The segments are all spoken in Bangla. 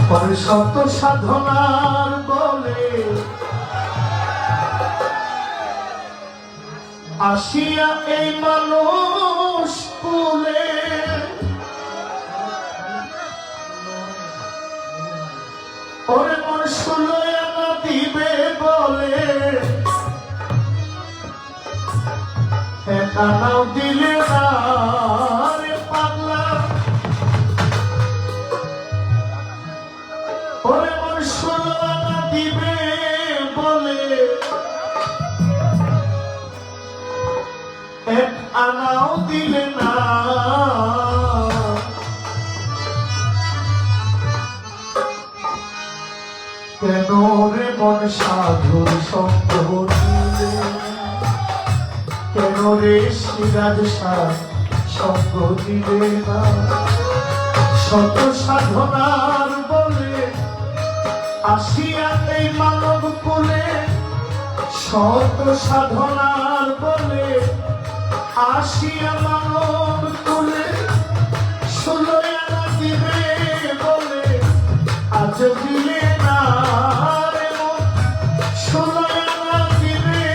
পরে শত সাধনার বলে আসিয়া এই মানুষ কুলে ওরে মানুষ না দিবে বলে একানাও দিলে না রে পাগলা ওরে মানুষ না দিবে বলে এক আনাও দিলে না কেন রে মন সাধুর সঙ্গ দিলে কেন রে সিরাজ শাহ সঙ্গ দিলে না শত সাধনার বলে আসিয়া এই মানব কুলে শত সাধনার বলে আসিয়া মানব কুলে ষোলোই আনা দিবে বলে আজ দিলে না রে মন ষোলোই আনা দিবে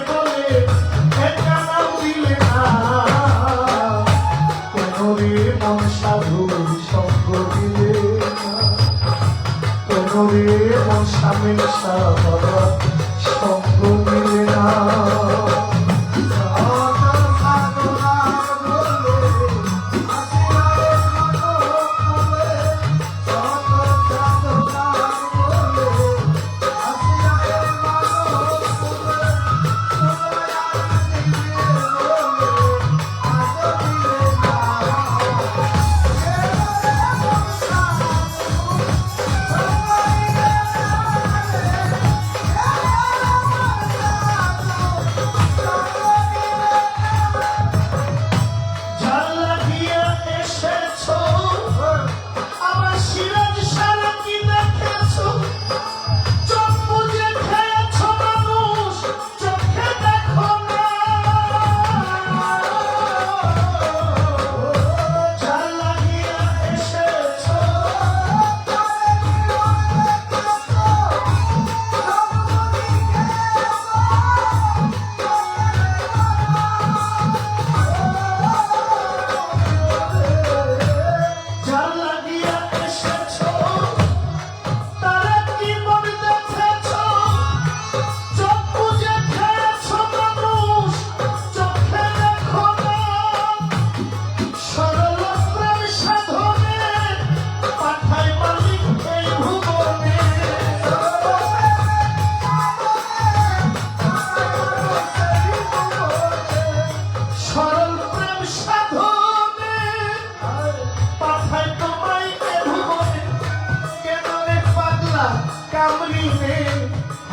বলে একানাও দিলে না কেন রে মন সাধুর সঙ্গ দিলে না কেন রে মন স্বামীর সাধনা সঙ্গ দিলে না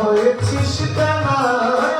হয়েছিস কেন